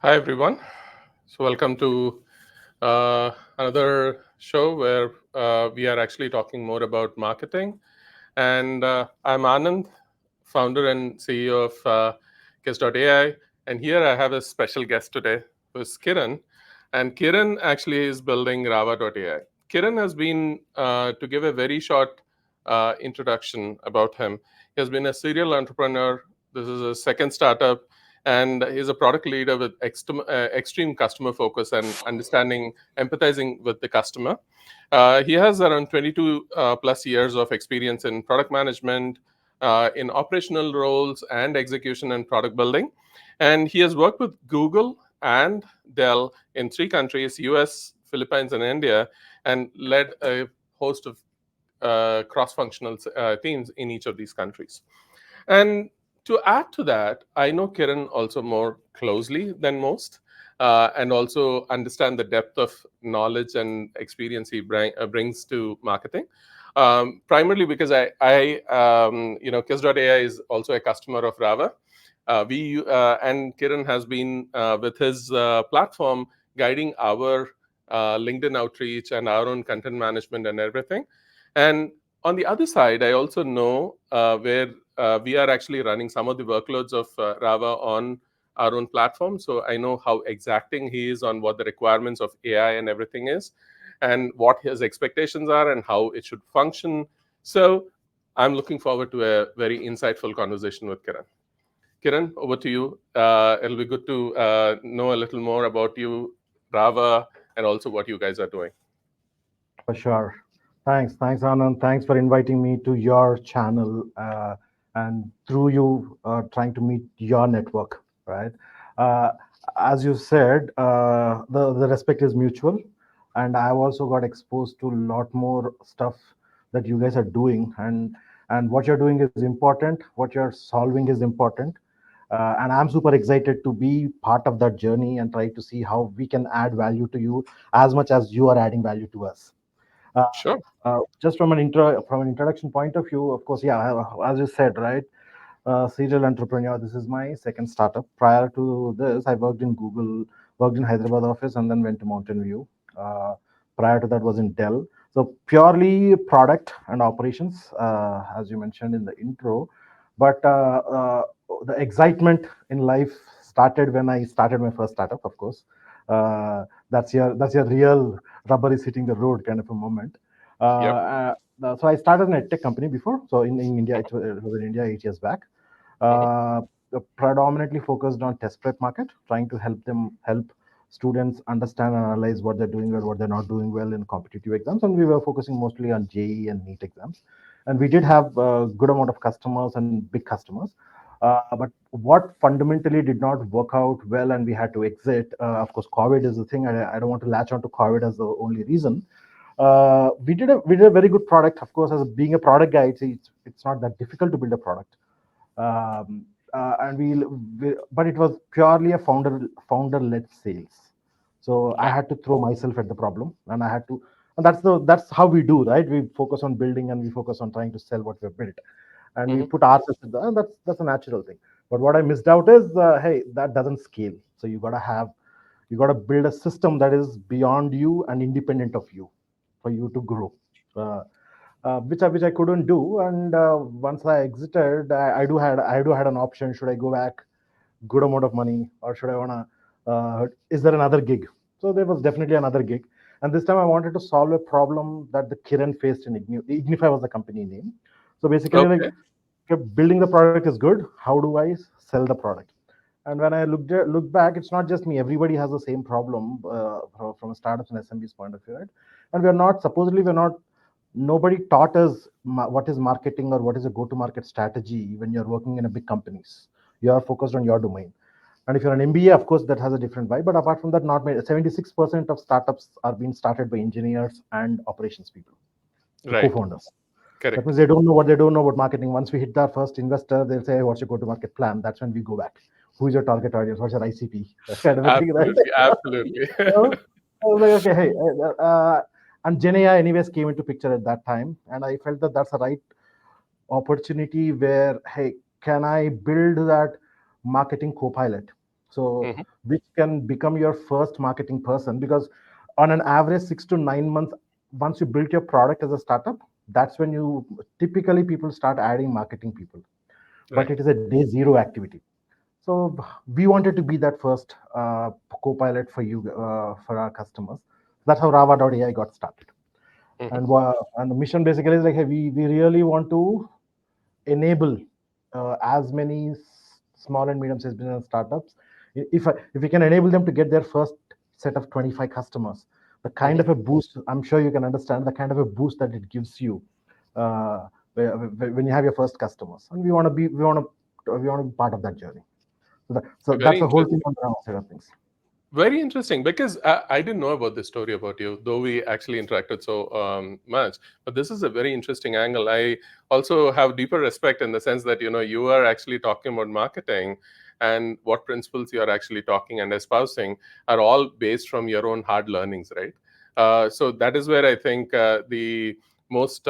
Hi, everyone. So, welcome to another show where we are actually talking more about marketing. And I'm Anand, founder and CEO of Kiss.ai. And here I have a special guest today, who is Kiran. And Kiran actually is building Rava.ai. Kiran has been, to give a very short introduction about him, he has been a serial entrepreneur. This is a second startup, and he's a product leader with extreme customer focus and understanding, empathizing with the customer. He has around 22 plus years of experience in product management, in operational roles, and execution and product building. And he has worked with Google and Dell in three countries: US, Philippines, and India, and led a host of cross functional teams in each of these countries. And to add to that, I know Kiran also more closely than most, and also understand the depth of knowledge and experience he brings to marketing. Primarily because Kiss.ai is also a customer of Rava. And Kiran has been with his platform guiding our LinkedIn outreach and our own content management and everything. And on the other side, I also know where we are actually running some of the workloads of Rava on our own platform. So I know how exacting he is on what the requirements of AI and everything is, and what his expectations are, and how it should function. So I'm looking forward to a very insightful conversation with Kiran. Kiran, over to you. It'll be good to know a little more about you, Rava, and also what you guys are doing. For sure. Thanks, Anand. Thanks for inviting me to your channel, and through you, trying to meet your network, right? Uh, as you said, the respect is mutual, and I've also got exposed to a lot more stuff that you guys are doing, and what you're doing is important. What you're solving is important, and I'm super excited to be part of that journey and try to see how we can add value to you as much as you are adding value to us. Uh, Sure. just from an introduction point of view, of course, yeah, as you said, right? Serial entrepreneur. This is my second startup. Prior to this, I worked in Google, worked in Hyderabad office, and then went to Mountain View. Prior to that was in Dell. So purely product and operations, as you mentioned in the intro. But the excitement in life started when I started my first startup. Of course, that's your real rubber is hitting the road kind of a moment. Yep. So I started in a tech company before. So in India, it was in India 8 years back. Mhm. Uh, Predominantly focused on test prep market, trying to help students understand and analyze what they're doing well, what they're not doing well in competitive exams. And we were focusing mostly on JEE and NEET exams. And we did have a good amount of customers and big customers. But what fundamentally did not work out well, and we had to exit. Of course, COVID is the thing. I don't want to latch on to COVID as the only reason. We did a very good product. Of course, as being a product guy, it's not that difficult to build a product. And but it was purely a founder led sales. So I Right. had to throw myself at the problem, and I had to. And that's how we do, right? We focus on building, and we focus on trying to sell what we've built, and we Mhm. put ourselves in the. And that's a natural thing. But what I missed out is, hey, that doesn't scale. So you gotta build a system that is beyond you and independent of you, for you to grow. Uh, which I couldn't do. And once I exited, I do had an option. Should I go back, good amount of money, or should I wanna? Is there another gig? So there was definitely another gig, and this time I wanted to solve a problem that the Kiran faced in Ignify was the company name. So basically, like, Okay. okay, building the product is good. How do I sell the product? And when I look back, it's not just me. Everybody has the same problem, from a startups and SMBs point of view, right? And we're not nobody taught us what is marketing or what is a go-to-market strategy when you're working in a big companies. You are focused on your domain. And if you're an MBA, of course, that has a different vibe. But apart from that, not many. 76% of startups are being started by engineers and operations people, the Right. co-founders. That Correct. means they don't know about marketing. Once we hit our first investor, they'll say, hey, what's your go-to-market plan? That's when we go back. Who's your target audience? What's your ICP? That kind of a thing, right? Absolutely. Absolutely. So I was like, okay, hey, and GenAI anyways came into picture at that time, and I felt that that's a right opportunity where, hey, can I build that marketing co-pilot? So Hmm. which can become your first marketing person, because on an average 6 to 9 months, once you build your product as a startup, that's when you typically people start adding marketing people, but Right. it is a day zero activity. So we wanted to be that first co-pilot for you, for our customers. That's how Rava.ai got started. Hmm. And the mission basically is like, hey, we really want to enable as many small and medium-sized business startups. If we can enable them to get their first set of 25 customers, the kind Hmm. of a boost, I'm sure you can understand the kind of a boost that it gives you uh, when you have your first customers. And we want to be part of that journey. So Very that's the whole thing interesting. on the side of things. Very interesting, because I didn't know about this story about you, though we actually interacted so much. But this is a very interesting angle. I also have deeper respect in the sense that you are actually talking about marketing, and what principles you are actually talking and espousing are all based from your own hard learnings, right? So that is where I think the most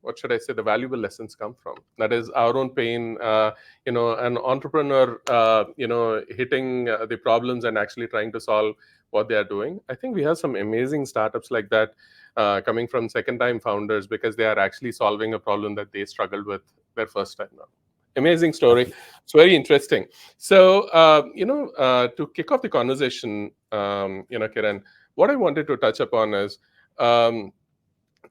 what should I say, the valuable lessons come from. That is our own pain. An entrepreneur hitting the problems and actually trying to solve what they are doing. I think we have some amazing startups like that, coming from second time founders, because they are actually solving a problem that they struggled with their first time now. Amazing story. It's very interesting. So to kick off the conversation, Kiran, what I wanted to touch upon is, um,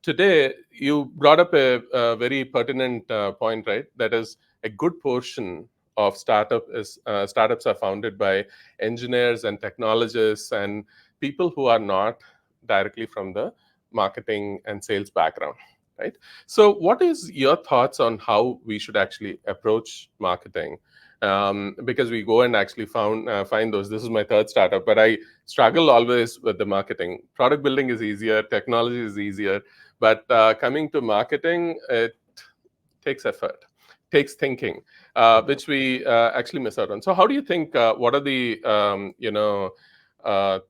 today you brought up a very pertinent point, right? That is, a good portion of startups are founded by engineers and technologists and people who are not directly from the marketing and sales background, right? So what is your thoughts on how we should actually approach marketing? Because we go and actually find those. This is my third startup, but I struggle always with the marketing. Product building is easier, technology is easier, but coming to marketing, it takes effort, takes thinking, which we actually miss out on. So, how do you think? What are the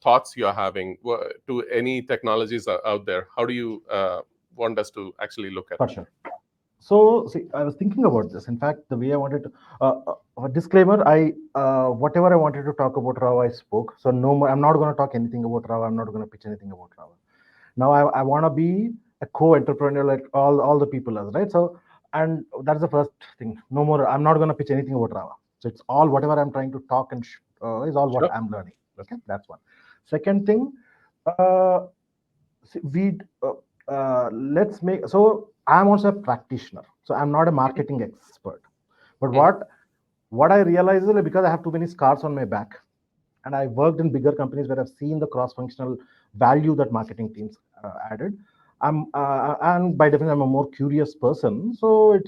thoughts you're having to any technologies out there? How do you want us to actually look at For it? sure. So, see, I was thinking about this. In fact, the way I wanted to, a disclaimer, whatever I wanted to talk about Rava, I spoke. So, no more, I'm not going to talk anything about Rava. I'm not going to pitch anything about Rava. Now, I want to be a co-entrepreneur like all the people else, right? So, and that's the first thing. No more, I'm not going to pitch anything about Rava. So, it's all whatever I'm trying to talk and is all what Sure. I'm learning. Okay, that's one. Second thing, uh, see, let's make so I'm also a practitioner, so I'm not a Mhm. marketing expert. But Mhm. what I realize is, like, because I have too many scars on my back, and I worked in bigger companies where I've seen the cross-functional value that marketing teams added. And by definition, I'm a more curious person, so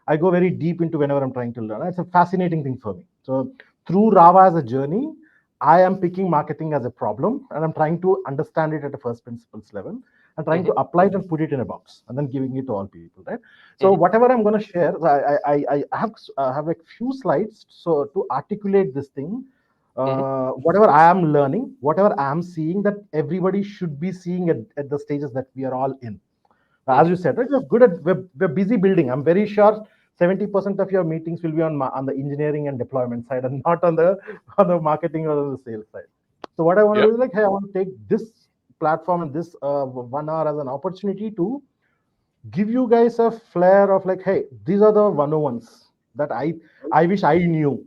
I go very deep into whenever I'm trying to learn. It's a fascinating thing for me. So through Rava as a journey, I am picking marketing as a problem, and I'm trying to understand it at a first principles level, and trying to Mhm. apply it and put it in a box, and then giving it to all people, right? So Mhm. whatever I'm going to share, I have like few slides so to articulate this thing, Mhm. whatever I am learning, whatever I am seeing, that everybody should be seeing at the stages that we are all in. As Mhm. you said, right, we're busy building. I'm very sure 70% of your meetings will be on the engineering and deployment side, and not on the marketing or on the sales side. So what I want to Yep. do is, like, hey, I want to take this platform and this 1 hour as an opportunity to give you guys a flair of, like, hey, these are the 101s that I wish I knew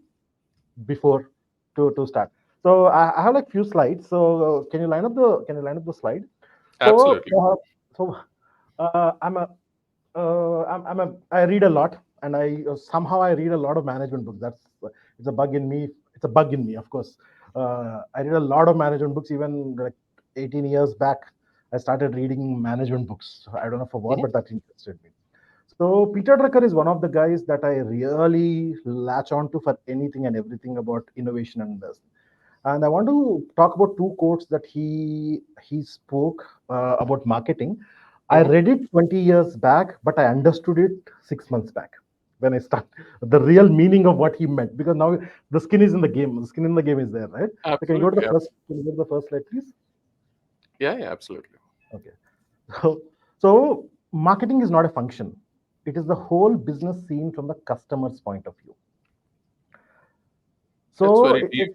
before to start. So I have like few slides. So can you line up the slide? So Absolutely. I'm a I read a lot, and somehow I read a lot of management books. It's a bug in me. It's a bug in me, of course. I read a lot of management books, even like 18 years back. I started reading management books. I don't know for what, Mhm. but that interested me. So Peter Drucker is one of the guys that I really latch on to for anything and everything about innovation and this. And I want to talk about two quotes that he spoke about marketing. I Mhm. read it 20 years back, but I understood it 6 months back when I start the real meaning of what he meant. Because now the skin is in the game. The skin in the game is there, right? So can you go to Absolutely. the first? Can you go to the first slide, please? Yeah. Yeah. Absolutely. Okay. So marketing is not a function. It is the whole business seen from the customer's point of view. That's So very deep.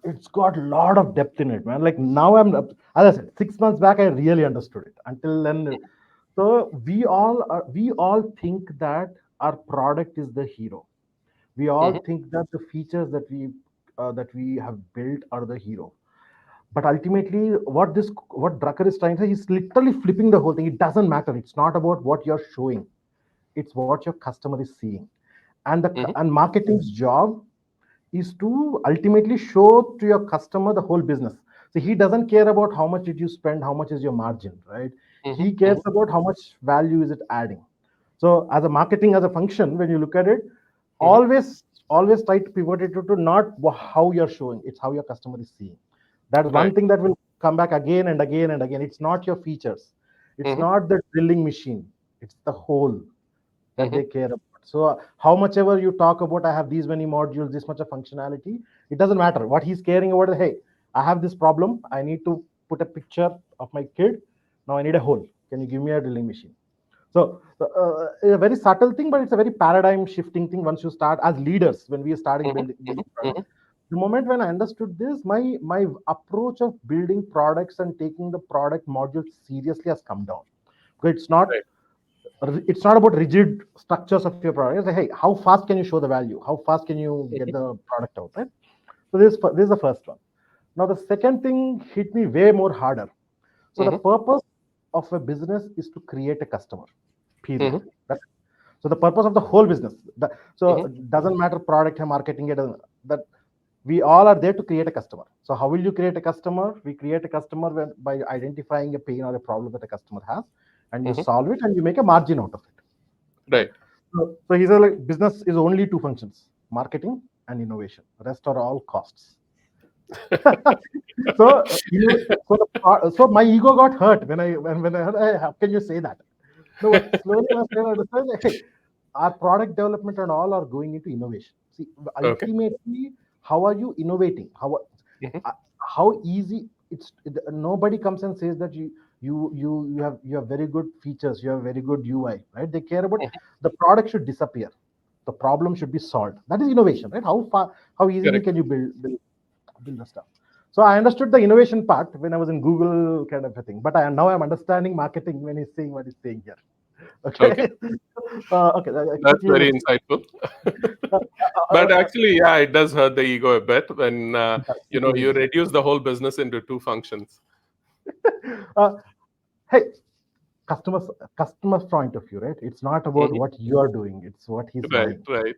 it's got a lot of depth in it, man. Like now as I said, 6 months back, I really understood it. Until then, so we all think that our product is the hero. We all Mm-hmm. think that the features that we have built are the hero. But ultimately, what Drucker is trying to say, he's literally flipping the whole thing. It doesn't matter. It's not about what you're showing. It's what your customer is seeing. Mm-hmm. And marketing's job is to ultimately show to your customer the whole business. So he doesn't care about how much did you spend, how much is your margin, right? Mm-hmm. He cares Mm-hmm. about how much value is it adding. So as a marketing as a function, when you look at it, Mm-hmm. always try to pivot it to not how you're showing, it's how your customer is seeing. That's one Right. thing that will come back again and again and again. It's not your features, it's Mm-hmm. not the drilling machine, it's the whole that Mm-hmm. they care about. So how much ever you talk about, I have these many modules, this much of functionality, it doesn't matter. What he's caring about is, hey, I have this problem. I need to put a picture of my kid. Now I need a hole. Can you give me a drilling machine? So it's a very subtle thing, but it's a very paradigm shifting thing once you start as leaders when we are starting Mm-hmm. building Mm-hmm. products. The moment when I understood this, my approach of building products and taking the product module seriously has come down. Because Right. it's not about rigid structures of your product. It's like, hey, how fast can you show the value? How fast can you get Mm-hmm. the product out, right? So this is the first one. Now the second thing hit me way more harder. So the Mm-hmm. purpose of a business is to create a customer. Period. Mm-hmm. So the purpose of the whole business. So Mm-hmm. it doesn't matter product and marketing. It doesn't, that we all are there to create a customer. So how will you create a customer? We create a customer by identifying a pain or a problem that a customer has, and you Mm-hmm. solve it and you make a margin out of it. Right. Right. So he said like business is only two functions: marketing and innovation. The rest are all costs. So my ego got hurt when I heard, hey, how can you say that? No, but slowly I started understand that, hey, our product development and all are going into innovation. See, Okay. ultimately, how are you innovating? Mm-hmm. Uh, how easy nobody comes and says that you have very good features, you have very good UI, right? They care about Mm-hmm. the product should disappear, the problem should be solved. That is innovation, right? How easily Correct. can you build the stuff? So I understood the innovation part when I was in Google kind of a thing, but now I'm understanding marketing when he's saying what he's saying here. Okay. Okay. Okay. That's Quickly, very let's. insightful. Uh, But uh, actually, yeah, it does hurt the ego a bit when you Seriously. reduce the whole business into two functions. Uh, hey, customers customers point of view, right? It's not about Mm-hmm. what you are doing, it's what he's Right. buying. Right.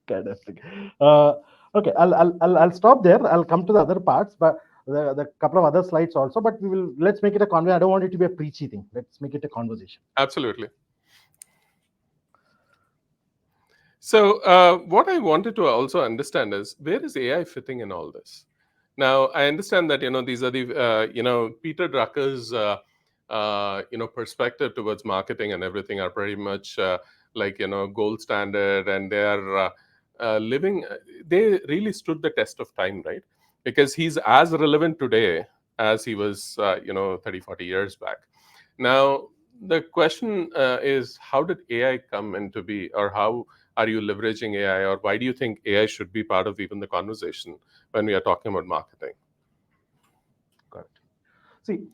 Kind of thing. uh, okay, I'll stop there. I'll come to the other parts, but the couple of other slides also, but let's make it a conversation. I don't want it to be a preachy thing. Let's make it a conversation. Absolutely. So, what I wanted to also understand is where is AI fitting in all this? Now, I understand that these are the Peter Drucker's perspective towards marketing and everything are pretty much like gold standard, and they are living. They really stood the test of time, right? Because he's as relevant today as he was 30, 40 years back. Now, the question is, how did AI come into be, or how are you leveraging AI, or why do you think AI should be part of even the conversation when we are talking about marketing? Correct. See,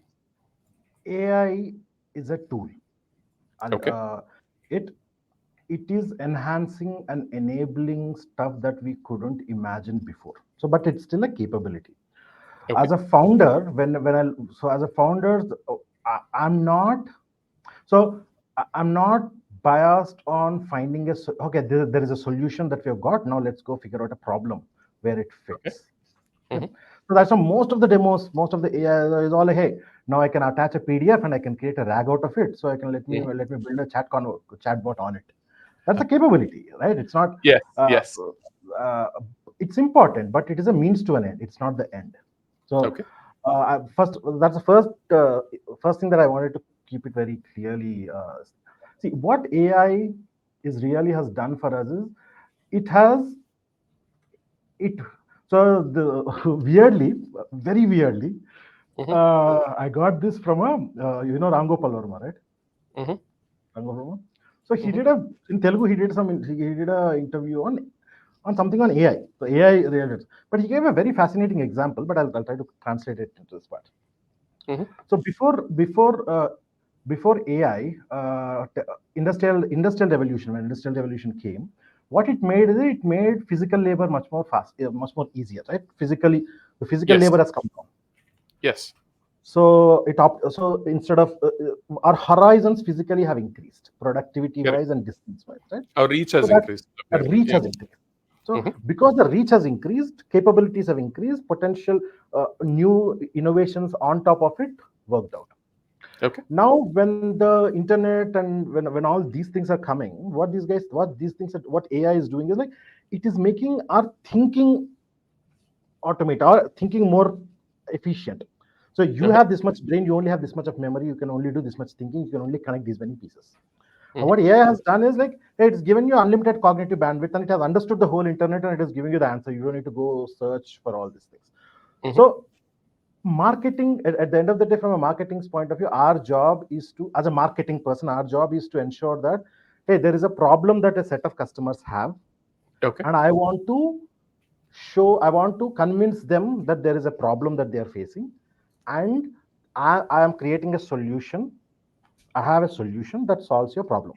AI is a tool. Okay. It it is enhancing and enabling stuff that we couldn't imagine before. So, but it's still a capability. Okay. As a founder, when I so as a founder, I'm not so I'm not biased on finding okay. There is a solution that we have got. Now let's go figure out a problem where it Okay. fits. Okay. Hmm. So that's why most of the demos, most of the AI is all like, hey, now I can attach a PDF and I can create a RAG out of it. So I can Hmm. let me build a chatbot on it. That's a capability, right? It's not. Yes. Uh, Yes. uh, it's important, but it is a means to an end. It's not the end. So Okay. first, that's the first thing that I wanted to keep it very clearly. See what AI is really has done for us is it has it. So the weirdly, very weirdly, Hmm. I got this from a Ram Gopal Verma, right? Hmm. Ram Gopal Verma. So he Hmm. did a in Telugu. He did a interview on something on AI. So AI related. But he gave a very fascinating example, but I'll try to translate it into this part. Hmm. So before AI, industrial revolution, when industrial revolution came, what it made is it made physical labor much more fast, much more easier, right? Physically, the physical Yes. labor has come down. Yes. So instead of our horizons physically have increased, productivity Correct. wise and distance wise, right? Our reach So has that increased, that definitely. reach Yeah. has increased. So Hmm. because the reach has increased, capabilities have increased, potential new innovations on top of it worked out. Okay. Now, when the internet and when all these things are coming, what AI is doing is like it is making our thinking automate or thinking more efficient. So you Uh-huh. have this much brain, you only have this much of memory, you can only do this much thinking, you can only connect these many pieces. And Hmm. what AI has done is like hey, it's given you unlimited cognitive bandwidth and it has understood the whole internet and it is giving you the answer. You don't need to go search for all these things. Hmm. So marketing at the end of the day, from a marketing's point of view, our job is to, as a marketing person, our job is to ensure that hey, there is a problem that a set of customers have, Okay. and I want to convince them that there is a problem that they are facing, and I am creating a solution. I have a solution that solves your problem.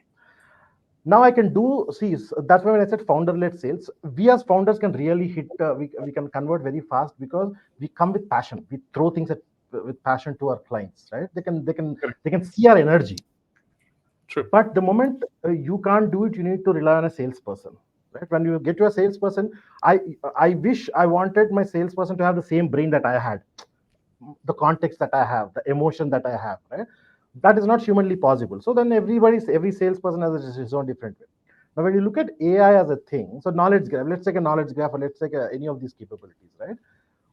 Now I can do, see, that's why when I said founder led sales, we as founders can really hit, we can convert very fast because we come with passion. We throw things with passion to our clients, right? Correct. They can see our energy. True. But the moment you can't do it, you need to rely on a salesperson, right? When you get to a salesperson, i I wish I wanted my salesperson to have the same brain that I had, the context that I have, the emotion that I have, right? That is not humanly possible. So then every salesperson has his own different way. Now, when you look at AI as a thing, so knowledge graph, let's take a knowledge graph, or let's take any of these capabilities, right?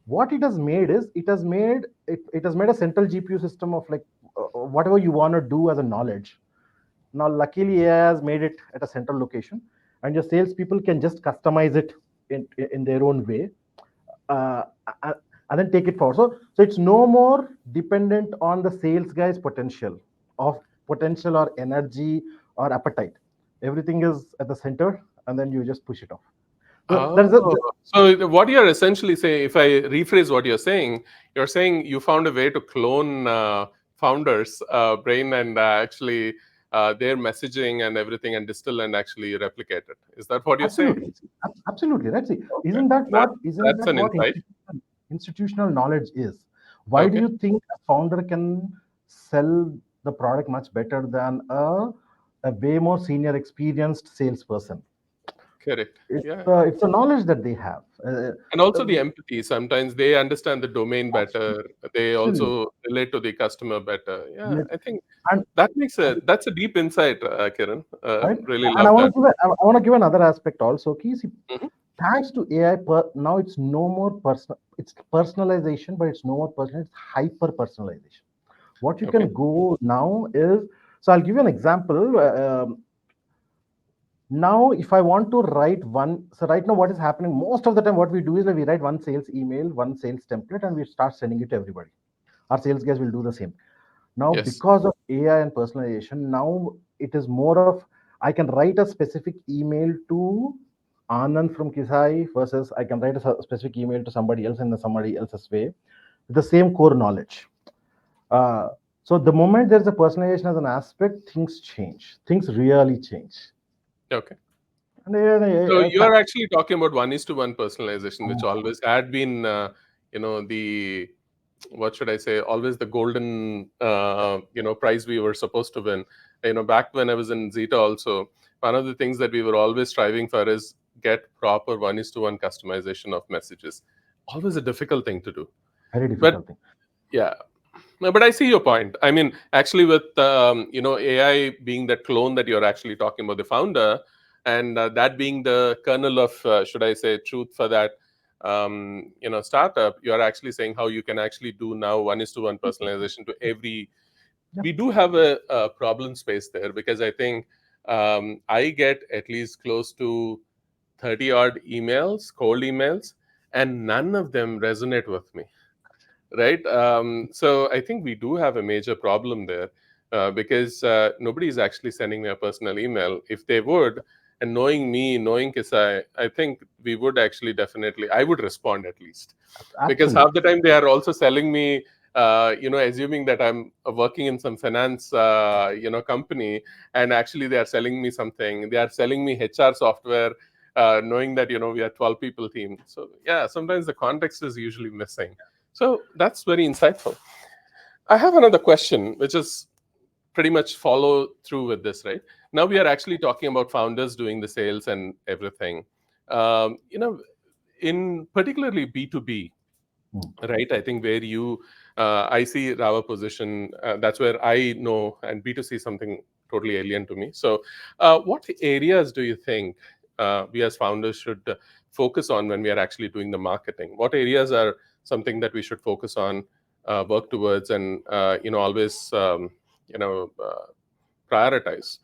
What it has made is it has made a central GPU system of like whatever you want to do as a knowledge. Now, luckily, AI has made it at a central location, and your salespeople can just customize it in their own way, uh, and then take it forward. So it's no more dependent on the sales guy's potential or energy or appetite. Everything is at the center, and then you just push it off. So there's a Oh, so what you're essentially saying, if I rephrase what you're saying you found a way to clone founders' brain and actually their messaging and everything and distill and actually replicate it. Is that what you're saying? absolutely, absolutely. Right. See, Okay, isn't that's that an what insight. institutional knowledge is? Why do Okay, you think a founder can sell the product much better than a way more senior, experienced salesperson? correct. Yeah, It's a knowledge that they have. and also the empathy. Sometimes they understand the domain better. They Absolutely. also relate to the customer better. Yeah, I think And that's a deep insight, Kiran. right, Really and love that. I want to give another aspect also. Key, see, Mhm. thanks to AI, now it's no more personal. It's personalization, but it's no more personal. It's hyper personalization. What you Okay. can go now is, so I'll give you an example. Now, if I want to write one, so right now, what is happening most of the time, what we do is that we write one sales email, one sales template, and we start sending it to everybody. Our sales guys will do the same. Now, Yes. because of AI and personalization, now it is more of I can write a specific email to Anand from Kisai versus I can write a specific email to somebody else in somebody else's way with the same core knowledge. Uh, so the moment there's a personalization as an aspect, things change. Things really change. Okay. And So you are actually talking about one is to one personalization, which uh, always had been, the what should I say, always the golden, prize we were supposed to win. Back when I was in Zeta, also one of the things that we were always striving for is get proper one is to one customization of messages. Always a difficult thing to do, very but difficult thing. yeah. No, but I see your point. I mean, actually, with AI being that clone that you're actually talking about, the founder, and that being the kernel of, should I say, truth for that, startup, you're actually saying how you can actually do now one is to one personalization to every. Yeah, We do have a problem space there because I think I get at least close to 30 odd emails, cold emails, and none of them resonate with me, right? So I think we do have a major problem there because nobody is actually sending me a personal email. If they would, And knowing me, knowing Kisai, I think we would actually definitely, I would respond at least, because half the Absolutely. time they are also selling me, assuming that I'm working in some finance, company, and actually they are selling me something. They are selling me HR software, knowing that we are 12 people team. So yeah, sometimes the context is usually missing. So that's very insightful. I have another question, which is pretty much follow through with this, right? Now we are actually talking about founders doing the sales and everything. Um, you know, in particularly B2B, Hmm. right? I think where I see Rava position, that's where I know, and B2C is something totally alien to me. So, what areas do you think we as founders should focus on when we are actually doing the marketing? What areas are something that we should focus on, work towards, and always prioritize?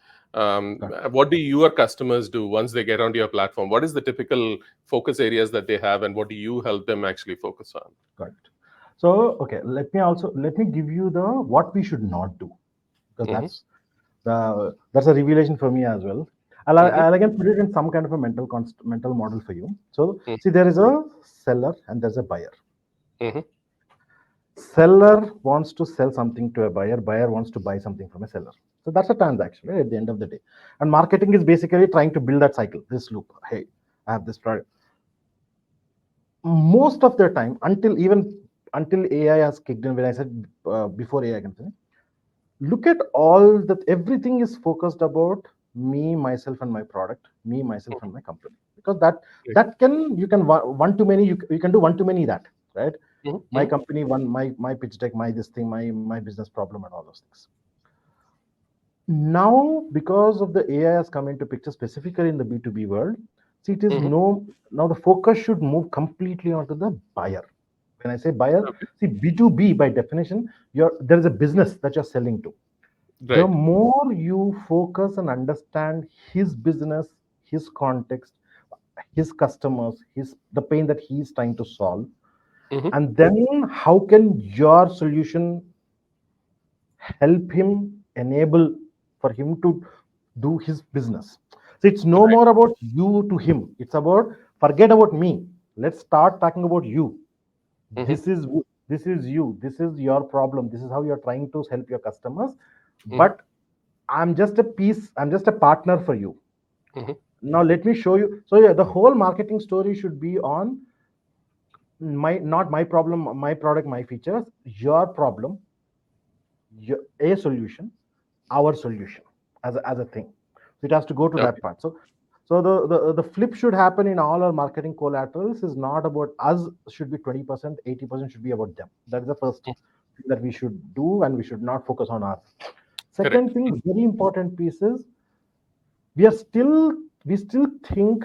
What do your customers do once they get onto your platform? What is the typical focus areas that they have, and what do you help them actually focus on? Correct. So, okay, let me give you the what we should not do, because Hmm. that's a revelation for me as well. Hmm. I'll again put it in some kind of a mental model for you. So, see, there is a seller and there's a buyer. Hmm. Seller wants to sell something to a buyer. Buyer wants to buy something from a seller. So that's a transaction, right, at the end of the day. And marketing is basically trying to build that cycle, this loop. Hey, I have this product. Most of the time, until AI has kicked in, when I said before AI can say, look at all that, everything is focused about me, myself, and my product, me, myself, and my company. Because that can, you can one to many, you can do one to many that, right? My Hmm. company, my pitch deck, my this thing, my business problem, and all those things. Now, because of the AI has come into picture, specifically in the B2B world, see, it is Hmm. no, now the focus should move completely onto the buyer. When I say buyer, Okay. see, B2B by definition, there is a business that you're selling to. The Right. more you focus and understand his business, his context, his customers, his the pain that he is trying to solve, Hmm. and then how can your solution help him, enable for him to do his business. So it's no Right. more about you to him. It's about, forget about me. Let's start talking about you. Hmm. This is this is you. This is your problem. This is how you're trying to help your customers. Hmm. But I'm just a piece. I'm just a partner for you. Hmm. Now let me show you. So yeah, the whole marketing story should be on my, not my problem, my product, my features, your problem, a solution, our solution, as a thing. So it has to go to that Okay. part. So the flip should happen in all our marketing collaterals is not about us, should be 20%, 80% should be about them. That is the first thing that we should do, and we should not focus on us. Correct. Second thing, very important piece is, we still think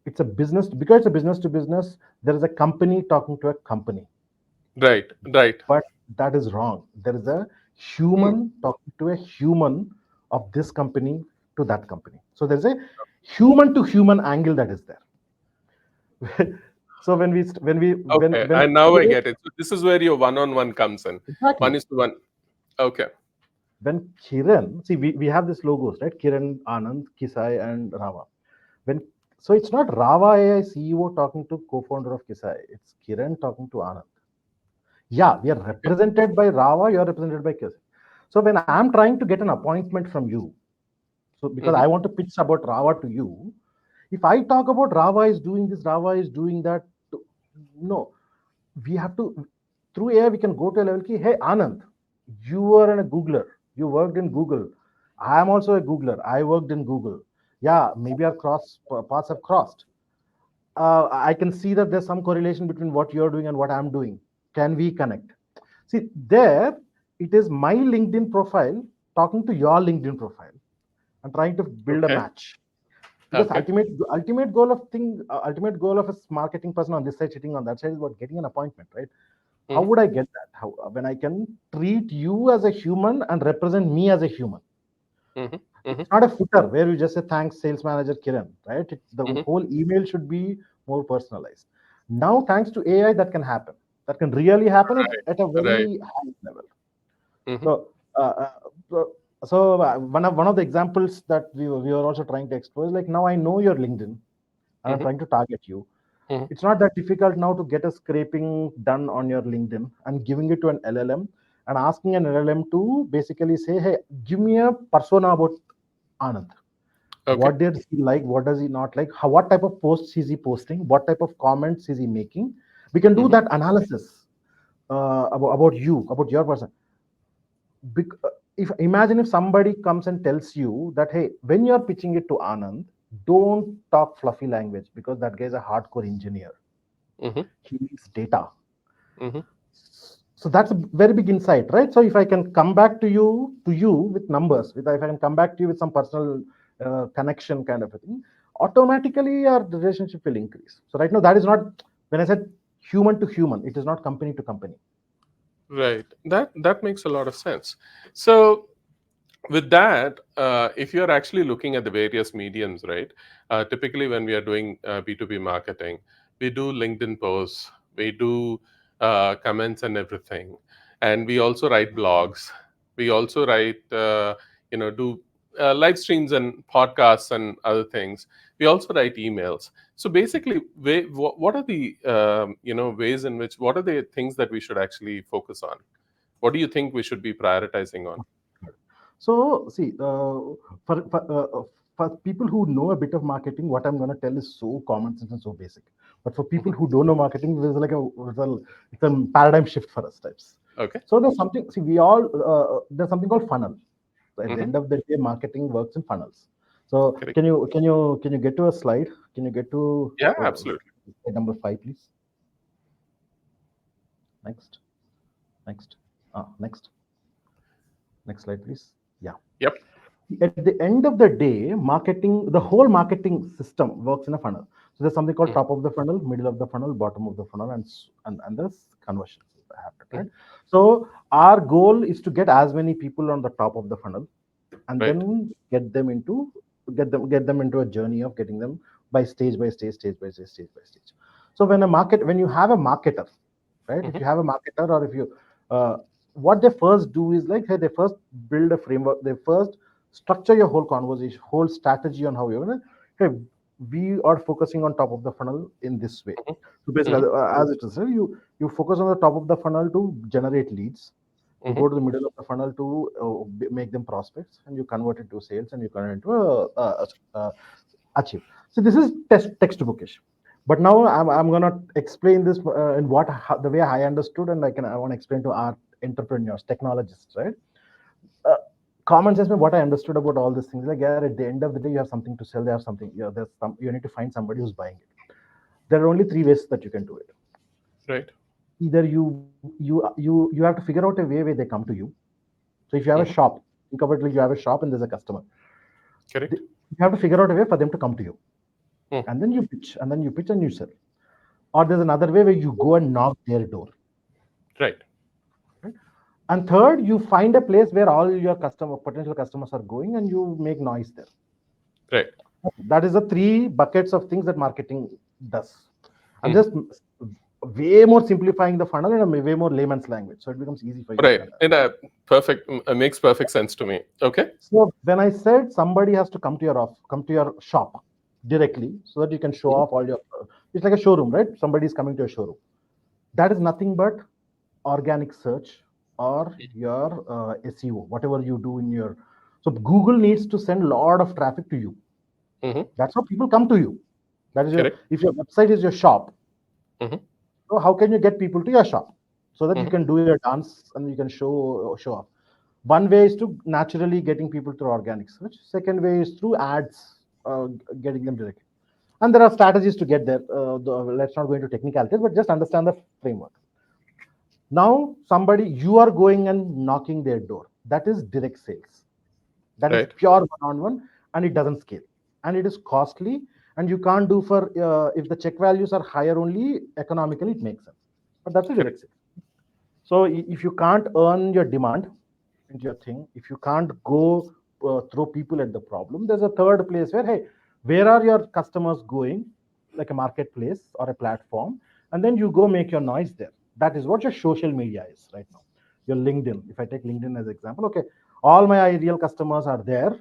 it's a business, because it's a business to business, there is a company talking to a company. Right. Right. But that is wrong. There is a Hmm. human talking to a human of this company to that company. So there's a human to human angle that is there. So Okay. when And now I get it. So this is where your one-on-one comes in. exactly, One is to one. Okay. when Kiran, see, we have these logos, right? Kiran, Anand, Kisai, and Rava. When, so it's not Rava AI CEO talking to co-founder of Kisai. It's Kiran talking to Anand. Yeah, we are Okay. represented by Rava, you are represented by Kisai. So when I'm trying to get an appointment from you, so because Hmm. I want to pitch about Rava to you, if I talk about Rava is doing this, Rava is doing that, no, we have to, through AI, we can go to a level, ki, hey, Anand, you are a Googler. You worked in Google. I am also a Googler. I worked in Google. Yeah, maybe our paths have crossed. I can see that there's some correlation between what you're doing and what I'm doing. Can we connect? See, there, it is my LinkedIn profile talking to your LinkedIn profile and trying to build a Okay. match. Because Okay. ultimate goal of a marketing person on this side sitting on that side is about getting an appointment, right? How Hmm. would I get that? How, when I can treat you as a human and represent me as a human? Hmm. Hmm. It's not a footer where you just say thanks, sales manager Kiran, right? The Hmm. whole email should be more personalized. Now, thanks to AI, that can happen. That can really happen at a Right. Right. very high level. Hmm. So, uh, uh, so So one of the examples that we were also trying to explore is like, now I know your LinkedIn and I'm Mm-hmm. trying to target you. Mm-hmm. It's not that difficult now to get a scraping done on your LinkedIn and giving it to an LLM and asking an LLM to basically say, hey, give me a persona about Anand. Okay. What does he like? What does he not like? What type of posts is he posting? What type of comments is he making? We can do Mm-hmm. that analysis about you, about your person. If imagine if somebody comes and tells you that, hey, when you're pitching it to Anand, don't talk fluffy language because that guy is a hardcore engineer. Mm-hmm. He needs data. Mm-hmm. So that's a very big insight, right? So if I can come back to you with numbers, with if I can come back to you with some personal connection kind of a thing, automatically our relationship will increase. So right now, that is not, when I said human to human, it is not company to company. Right. That makes a lot of sense. So with that, if you're actually looking at the various mediums, right? Typically, when we are doing B2B marketing, we do LinkedIn posts, we do comments and everything, and we also write blogs. We also write, do live streams and podcasts and other things. We also write emails. So basically, what are the ways in which, what are the things that we should actually focus on? What do you think we should be prioritizing on? So see, for people who know a bit of marketing, what I'm going to tell is so common sense and so basic. But for people Mhm. who don't know marketing, there's like it's a paradigm shift for us types. Okay. So there's something. See, we all there's something called funnel. So at the Hmm. end of the day, marketing works in funnels. So Correct. can you get to a slide? Can you get to Yeah, absolutely. slide number 5, please? Next, next, next, next slide, please. Yeah. Yep. At the end of the day, the whole marketing system works in a funnel. So there's something called Mhm. top of the funnel, middle of the funnel, bottom of the funnel, and there's conversions that happen, Mhm. right? So our goal is to get as many people on the top of the funnel, and Right. then get them into a journey of getting them by stage by stage, stage by stage, stage by stage. So when you have a marketer, right? If Hmm. you have a marketer, or if you what they first do is like, hey, they first build a framework. They first structure your whole conversation, whole strategy on how you're gonna, hey, we are focusing on top of the funnel in this way. Hmm. So basically, Hmm. as it is, right, you focus on the top of the funnel to generate leads. You Hmm. go to the middle of the funnel to make them prospects, and you convert it to sales, and you convert it into achieve. So this is textbookish. But now I'm gonna explain this in the way I understood, and I want to explain to our entrepreneurs, technologists, right? Uh, Common sense, what I understood about all these things, like, yeah, at the end of the day, you have something to sell. They have something. You need to find somebody who's buying it. There are only three ways that you can do it. Right. Either you have to figure out a way where they come to you. So if you have a Hmm. shop, think of it like you have a shop and there's a customer. Correct. You have to figure out a way for them to come to you, Mm. and then you pitch and you sell. Or there's another way where you go and knock their door. Right. Right? And third, you find a place where all your potential customers are going, and you make noise there. Right. That is the three buckets of things that marketing does. I'm Hmm. just way more simplifying the funnel in a way more layman's language, so it becomes easy for you to Right. understand. And makes perfect sense to me. Okay. So when I said somebody has to come to your shop directly, so that you can show Mhm. off all your, it's like a showroom, right? Somebody is coming to a showroom. That is nothing but organic search or your SEO, whatever you do in your. So Google needs to send a lot of traffic to you. Hmm. That's how people come to you. That is Correct. if your website is your shop. Hmm. So how can you get people to your shop so that you Hmm. can do your dance and you can show off? One way is to naturally getting people through organic search. Second way is through ads, getting them directly. And there are strategies to get there. Let's not go into technicalities, but just understand the framework. Now, you are going and knocking their door. That is direct sales. That is Right. pure one-on-one, and it doesn't scale, and it is costly, and you can't do for if the check values are higher only economically it makes sense, but that's a Correct. direct sale. So if you can't earn your demand into your thing, if you can't go throw people at the problem, there's a third place where, hey, where are your customers going, like a marketplace or a platform, and then you go make your noise there. That is what your social media is right now. Your LinkedIn. If I take LinkedIn as example, okay, All my ideal customers are there.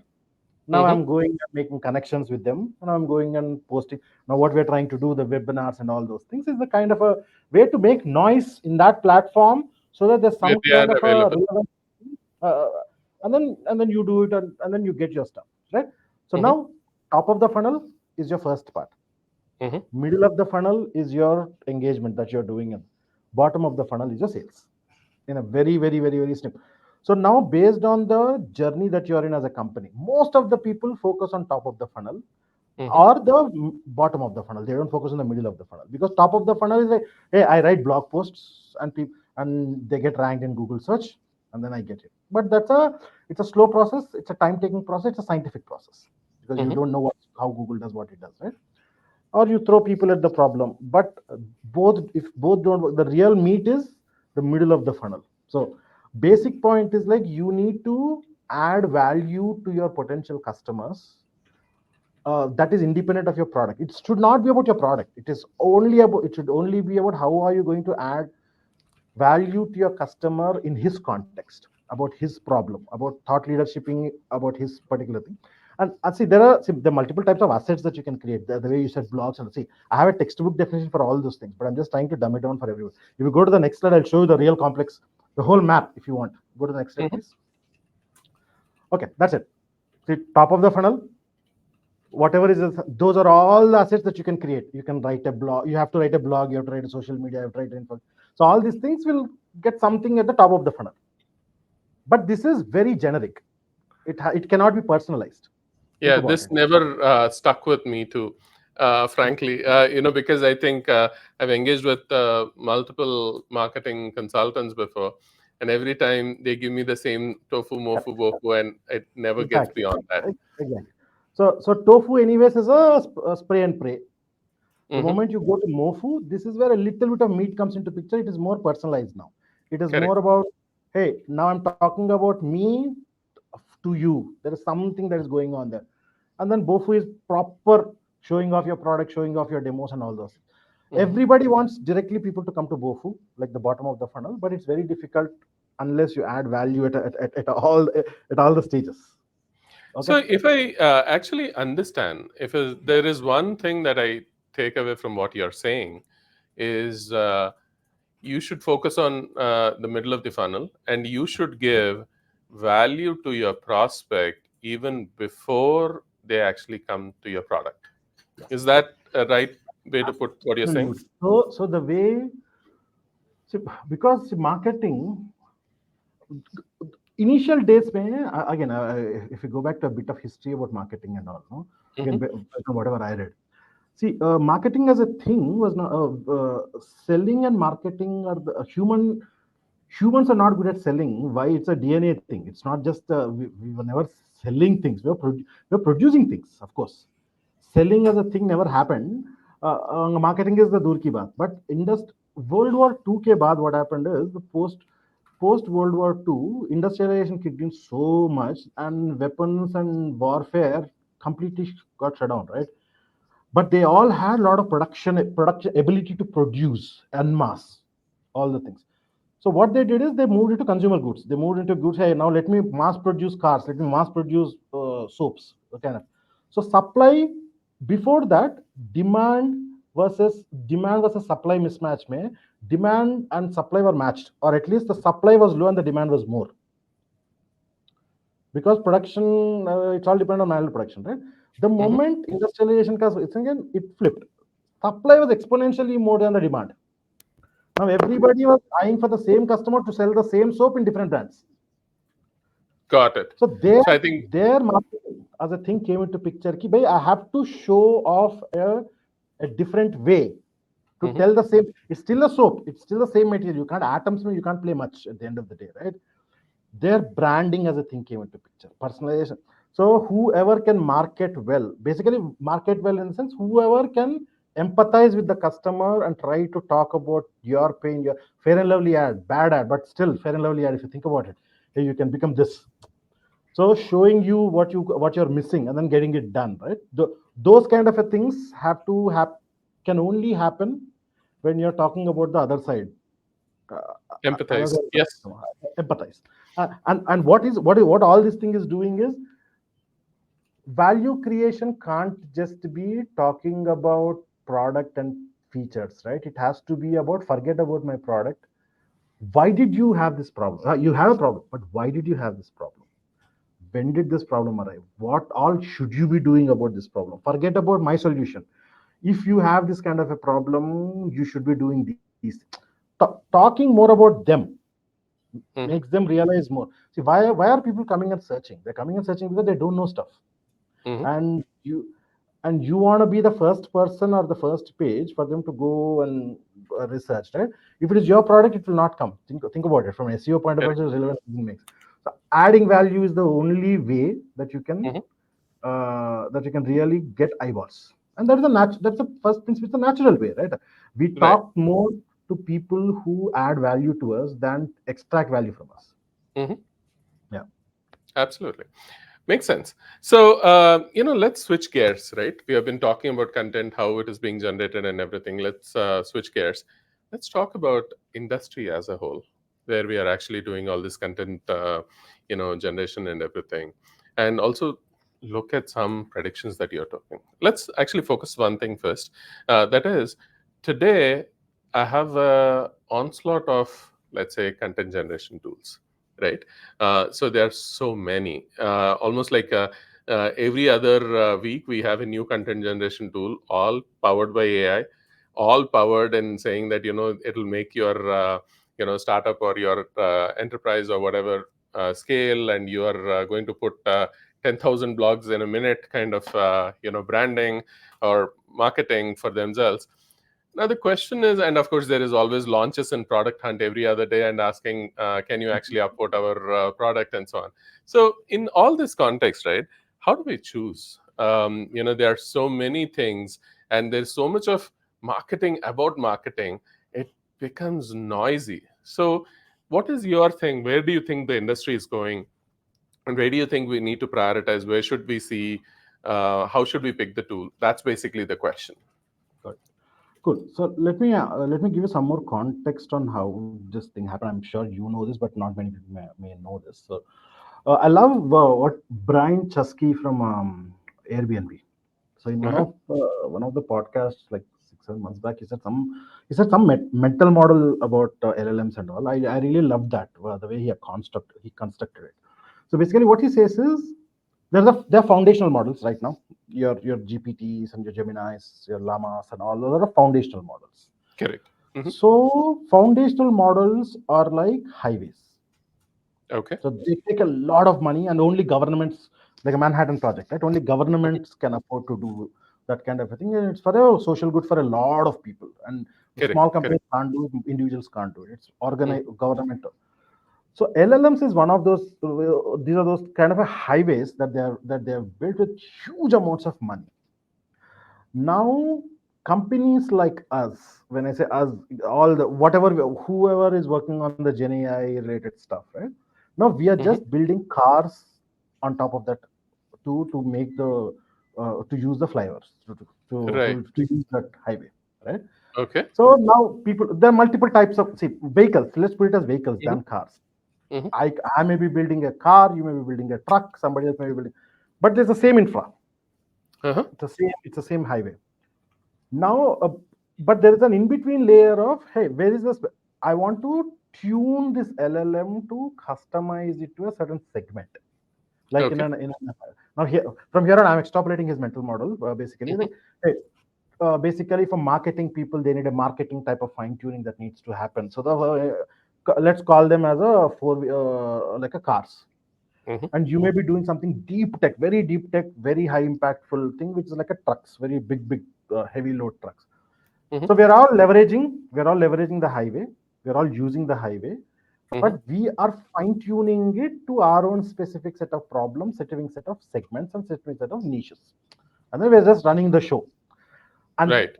Now Mm-hmm. I'm going and making connections with them, and I'm going and posting. Now what we're trying to do, the webinars and all those things, is the kind of a way to make noise in that platform, so that there's Where some they kind are of a available. relevant, uh, and then you do it, and then you get your stuff, right? So Mm-hmm. now, top of the funnel is your first part. Mm-hmm. Middle of the funnel is your engagement that you're doing, and bottom of the funnel is your sales, in a very, very, very, very simple. So now, based on the journey that you're in as a company, most of the people focus on top of the funnel Mm-hmm. or the bottom of the funnel. They don't focus on the middle of the funnel, because top of the funnel is like, hey, I write blog posts, and people, and they get ranked in Google search, and then I get it. But it's a slow process. It's a time taking process. It's a scientific process, because you Mm-hmm. don't know how Google does what it does, right? Or you throw people at the problem. But if both don't work, the real meat is the middle of the funnel. So basic point is like, you need to add value to your potential customers, that is independent of your product. It should not be about your product. It should only be about how are you going to add value to your customer in his context, about his problem, about thought leadershiping, about his particular thing. And see, there are multiple types of assets that you can create. The way you said blogs, and see, I have a textbook definition for all those things, but I'm just trying to dumb it down for everyone. If you go to the next slide, I'll show you the real complex, the whole map. If you want, go to the next slide, Mm-hmm. please. Okay, that's it. See, top of the funnel, whatever is, those are all the assets that you can create. You can write a blog. You have to write a blog. You have to write a social media. You have to write info. So all these things will get something at the top of the funnel. But this is very generic. It cannot be personalized. Think Yeah, about this it. never stuck with me too, frankly. Because I think I've engaged with multiple marketing consultants before, and every time they give me the same tofu, mofu, Correct. bofu, and it never gets Exactly. beyond that. Exactly. So tofu, anyways, is a spray and pray. The Mm-hmm. moment you go to Mofu, this is where a little bit of meat comes into picture. It is more personalized now. It is Correct. more about, hey, now I'm talking about me to you. There is something that is going on there. And then Bofu is proper showing off your product, showing off your demos and all those. Mm-hmm. Everybody wants directly people to come to Bofu, like the bottom of the funnel, but it's very difficult unless you add value at all the stages. Okay. So, if I actually understand, there is one thing that I take away from what you're saying is you should focus on the middle of the funnel, and you should give value to your prospect even before they actually come to your product. Is Yes. that a right way to put what you're saying? Absolutely. So the way, so because marketing, initial days mein, again, if you go back to a bit of history about marketing and all, no? Again, Hmm. whatever I read. See, marketing as a thing was not, selling and marketing are the humans are not good at selling. Why? It's a DNA thing. It's not just we were never selling things. We were producing things, of course. Selling as a thing never happened. Marketing is the dur ki baat. But World War II ke baad, what happened is, the post World War II, industrialization kicked in so much, and weapons and warfare completely got shut down, right? But they all had a lot of production ability to produce en masse all the things. So what they did is they moved into consumer goods. They moved into goods. Hey, now let me mass produce cars. Let me mass produce soaps. Okay. So supply, before that, demand demand versus supply mismatch. Mein, demand and supply were matched, or at least the supply was low and the demand was more, because production, it's all dependent on manual production, right? The Hmm. moment industrialization comes, it's again, it flipped. Supply was exponentially more than the demand. Now everybody was eyeing for the same customer to sell the same soap in different brands. Got it. So their So I think. their marketing as a thing came into picture. Ki, bhai, I have to show off a different way to Mhm. tell the same. It's still a soap. It's still the same material. You can't atoms. You can't play much at the end of the day, right? Their branding as a thing came into picture. Personalization. So whoever can market well, basically market well in the sense, whoever can empathize with the customer and try to talk about your pain, your Fair and Lovely ad, bad ad, but still Fair and Lovely ad. If you think about it, hey, you can become this. So showing you what you're missing and then getting it done, right? Those kind of a things have to can only happen when you're talking about the other side, uh, other Empathize. side of the Yes. customer, empathize. And what all this thing is doing is value creation can't just be talking about product and features, right? It has to be about forget about my product. Why did you have this problem? You have a problem, but why did you have this problem? When did this problem arrive? What all should you be doing about this problem? Forget about my solution. If you have this kind of a problem, you should be doing these. Talking more about them makes Mhm. them realize more. See, why are people coming and searching? They're coming and searching because they don't know stuff. Mhm. And you want to be the first person or the first page for them to go and research, right? If it is your product, it will not come. Think about it from SEO point of view. Correct. It's relevant makes. So adding value is the only way that you can Mhm. really get eyeballs. And that's the first principle. It's a natural way, right? We Right. talk more to people who add value to us than extract value from us. Mhm. Yeah. Absolutely. Makes sense. So, let's switch gears, right? We have been talking about content, how it is being generated, and everything. Let's switch gears. Let's talk about industry as a whole, where we are actually doing all this content, generation and everything, and also look at some predictions that you're talking. Let's actually focus one thing first. That is, today I have a onslaught of, let's say, content generation tools, right? So there are so many, almost like every other week we have a new content generation tool, all powered by AI, all powered and saying that it'll make your startup or your enterprise or whatever scale, and you are going to put 10,000 blogs in a minute kind of branding or marketing for themselves. Now the question is, and of course there is always launches and product hunt every other day and asking, can you actually upvote our product and so on. So in all this context, right, how do we choose? There are so many things, and there's so much of marketing about marketing. It becomes noisy. So what is your thing? Where do you think the industry is going? And where do you think we need to prioritize? Where should we see? How should we pick the tool? That's basically the question. Good. Cool. So let me give you some more context on how this thing happened. I'm sure you know this, but not many people may know this. So I love what Brian Chusky from Airbnb. So in Uh-huh. one of the podcasts like 6 7 months back, he said some mental model about LLMs and all. I really loved that the way he constructed it. So basically, what he says is there are foundational models right now. Your GPTs and your Geminis, your Llamas, and all those are foundational models. Correct. Hmm. So foundational models are like highways. Okay. So they take a lot of money, and only governments, like a Manhattan Project, right? Only Mhm. governments can afford to do that kind of a thing. And it's for a social good for a lot of people. And Correct. small companies Correct. can't do it, individuals can't do it. It's Mhm. organized governmental. So LLMs is one of those. These are those kind of a highways that they have built with huge amounts of money. Now, companies like us, when I say us, all the whatever whoever is working on the Gen AI related stuff, right? Now we are Mhm. just building cars on top of that to make the to use the flyovers Right. to use that highway, right? Okay. So now people there are multiple types of see vehicles. Let's put it as vehicles Mhm. than cars. Mhm. I may be building a car, you may be building a truck, somebody else may be building, but there's the same infra. Uh-huh. It's the same highway. Now, but there is an in-between layer of, hey, where is this? I want to tune this LLM to customize it to a certain segment. Like Okay. now here from here on, I'm extrapolating his mental model. Basically, Mhm. like, hey, basically for marketing people, they need a marketing type of fine tuning that needs to happen. So let's call them as a like a cars, Mhm. and you may be doing something deep tech, very high impactful thing, which is like a trucks, very big heavy load trucks. Mhm. So we're all leveraging the highway. We're all using the highway, Mhm. but we are fine tuning it to our own specific set of problems, specific set of segments, and specific set of niches. And then we're just running the show. And Right.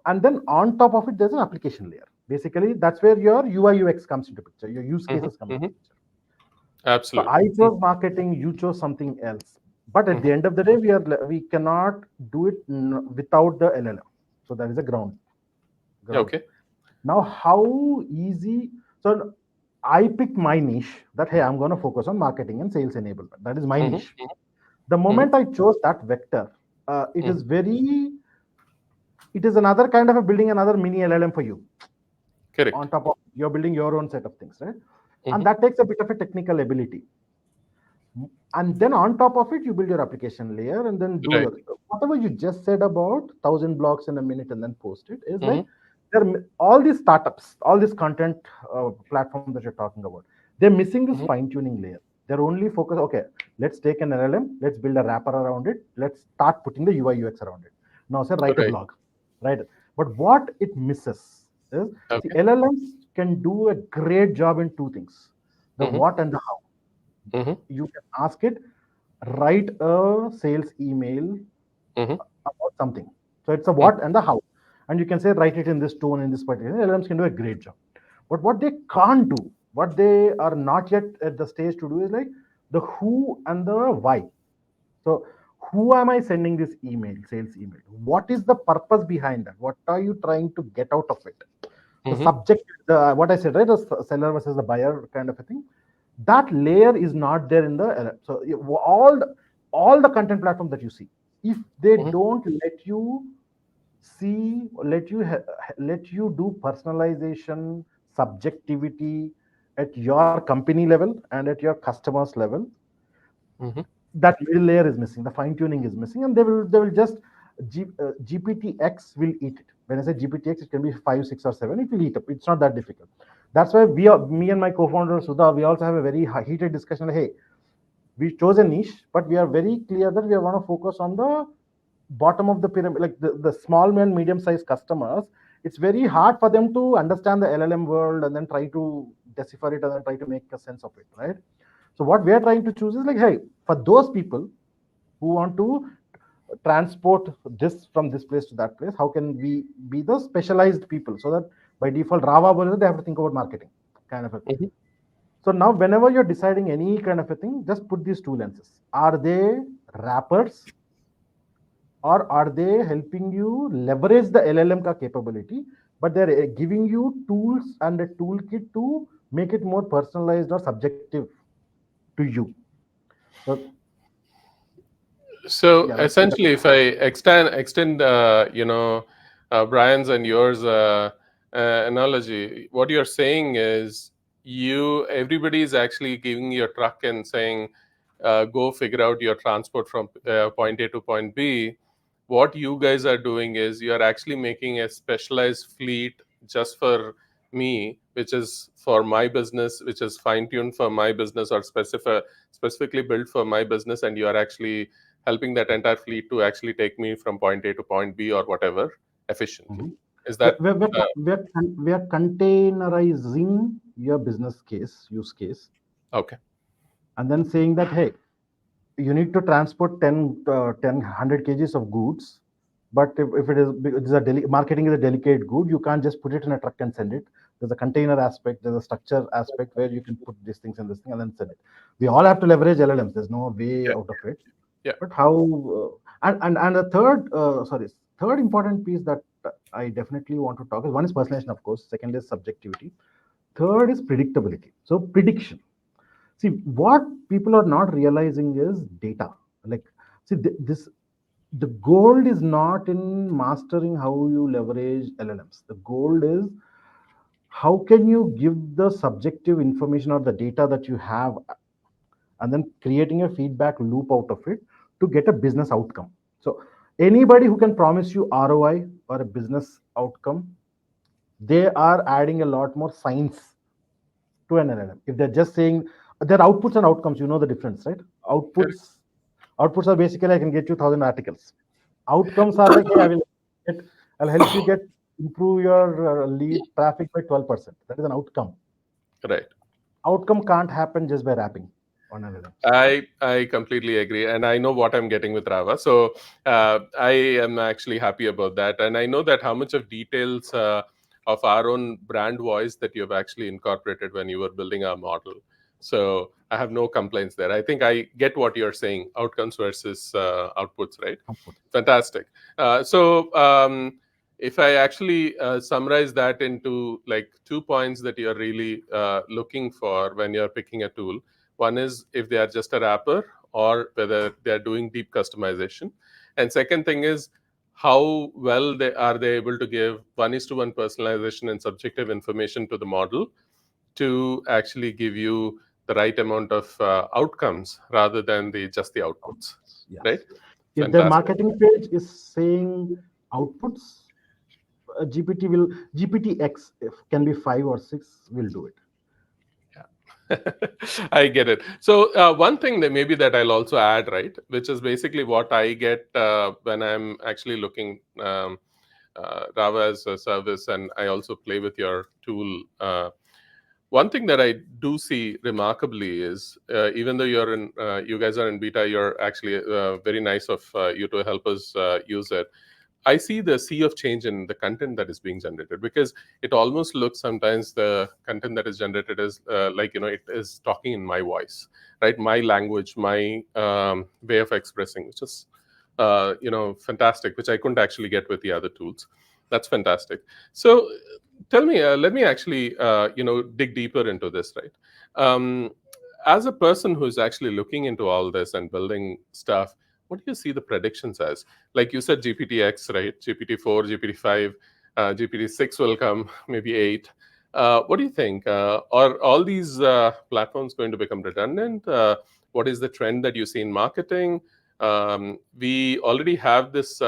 and then on top of it, there's an application layer. Basically, that's where your UI UX comes into picture. Your use Mhm. cases come into Mhm. picture. So Absolutely. I Mhm. chose marketing, you chose something else. But at the Mhm. end of the day, we cannot do it without the LLM. So that is a ground. Okay. Now, how easy? So I picked my niche that, hey, I'm going to focus on marketing and sales enablement. That is my Mm-hmm. niche. The Mm-hmm. moment I chose that vector, it Mm-hmm. is very, it is another kind of a building another mini LLM for you. Correct. On top of you're building your own set of things, right? And Mm-hmm. that takes a bit of a technical ability. And then on top of it, you build your application layer and then do Right. your whatever you just said about 1,000 blocks in a minute and then post it is like Mm-hmm. all these startups, all these content platforms that you're talking about, they're missing this Mm-hmm. fine tuning layer. They're only focused, okay, let's take an LLM, let's build a wrapper around it, let's start putting the UI UX around it. Now, say, write a Right. blog, right? But what it misses is, see, Okay. LLMs can do a great job in two things: the Mm-hmm. what and the how. Mm-hmm. You can ask it, write a sales email Mm-hmm. about something. So it's a what and the how. And you can say, write it in this tone, in this particular. LLMs can do a great job. But what they can't do, what they are not yet at the stage to do is like the who and the why. So who am I sending this email, sales email? What is the purpose behind that? What are you trying to get out of it? The Mm-hmm. subject, the what I said, right? The seller versus the buyer kind of a thing. That layer is not there in the so all the content platforms that you see, if they Mm-hmm. don't let you see, let you do personalization, subjectivity at your company level and at your customers level, Mm-hmm. that middle layer is missing, the fine tuning is missing, and they will just GPTX will eat it. When I say GPTX, it can be 5, 6, or 7. It will eat up. It's not that difficult. That's why me and my co-founder Sudha, we also have a very heated discussion. Like, hey, we chose a niche, but we are very clear that we want to focus on the bottom of the pyramid, like the small and medium sized customers. It's very hard for them to understand the LLM world and then try to decipher it and then try to make a sense of it, right? So what we are trying to choose is like, hey, for those people who want to transport this from this place to that place, how can we be the specialized people so that by default Rava, they have to think about marketing kind of a thing. Mm-hmm. So now whenever you're deciding any kind of a thing, just put these two lenses. Are they wrappers, or are they helping you leverage the LLM ka capability, but they're giving you tools and a toolkit to make it more personalized or subjective to you? So So yeah, that's essentially, if I extend Brian's and yours analogy, what you're saying is everybody is actually giving you a truck and saying, go figure out your transport from point A to point B. What you guys are doing is you are actually making a specialized fleet just for me, which is for my business, which is fine tuned for my business or specifically built for my business, and you are actually helping that entire fleet to actually take me from point A to point B or whatever efficiently. Mhm. Is we're, that we're, we're, uh, we're, we're containerizing your business case, use case, okay? and then saying that, hey, you need to transport 10 100 kgs of goods, but if it is marketing is a delicate good, you can't just put it in a truck and send it. There's a container aspect, there's a structure aspect where you can put these things and this thing and then send it. We all have to leverage LLMs, there's no way Yeah, out of it. yeah, But how and the third important piece that I definitely want to talk is, one is personalization, of course, second is subjectivity, third is predictability. So prediction. See, what people are not realizing is data. Like, see, this the gold is not in mastering how you leverage LLMs. The gold is how can you give the subjective information or the data that you have, and then creating a feedback loop out of it to get a business outcome. So anybody who can promise you ROI or a business outcome, they are adding a lot more science to an LLM. If they're just saying their outputs and outcomes, you know the difference, right? correct. Outputs are basically, I can get you 1,000 articles. Outcomes are like, hey, I'll help you get improve your lead traffic by 12%. That is an outcome. Right. Outcome can't happen just by wrapping on LLMs. I completely agree, and I know what I'm getting with Rava. So I am actually happy about that, and I know that how much of details of our own brand voice that you have actually incorporated when you were building our model. So I have no complaints there. I think I get what you're saying: outcomes versus outputs, right? Output. Fantastic. So if I actually summarize that into like 2 points that you're really looking for when you're picking a tool, one is if they are just a wrapper or whether they are doing deep customization. And second thing is how well they able to give one-to-one personalization and subjective information to the model to actually give you the right amount of outcomes rather than just the outputs, right? Yes. If their Fantastic. marketing page is saying outputs, GPT X if can be 5 or 6 will do it. Yeah. I get it. So one thing that maybe that I'll also add, right, which is basically what I get when I'm actually looking Rava as a service, and I also play with your tool. One thing that I do see remarkably is even though you guys are in beta, you're actually very nice of you to help us use it. I see the sea of change in the content that is being generated, because it almost looks sometimes the content that is generated is like, it is talking in my voice, right? My language, my way of expressing, which is fantastic, which I couldn't actually get with the other tools. That's fantastic. So tell me, let me actually dig deeper into this, right? Um, as a person who's actually looking into all this and building stuff, what do you see the predictions as? Like you said, GPT-X, right? GPT-4, GPT-5, GPT-6 will come, maybe 8. What do you think? Are all these platforms going to become redundant? What is the trend that you see in marketing? We already have this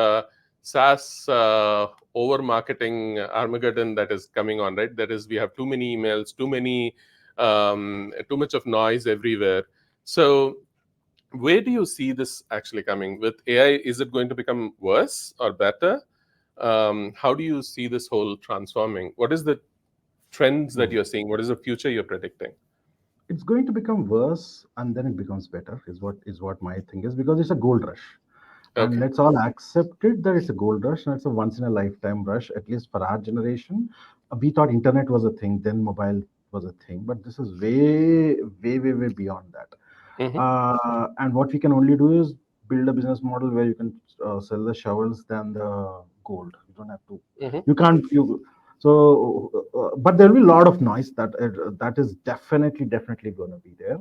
SaaS over marketing Armageddon that is coming on, right? That is, we have too many emails, too much of noise everywhere. So where do you see this actually coming with AI? Is it going to become worse or better? How do you see this whole transforming? What is the trends that Hmm. you're seeing? What is the future you're predicting? It's going to become worse and then it becomes better is what my thing is, because it's a gold rush. And Okay. let's all accept it that it's a gold rush and it's a once in a lifetime rush, at least for our generation. We thought internet was a thing, then mobile was a thing, but this is way, way, way, way beyond that. Mm-hmm. And what we can only do is build a business model where you can sell the shovels than the gold. You don't have to. Mm-hmm. You can't. You so, but there will be a lot of noise that is definitely going to be there.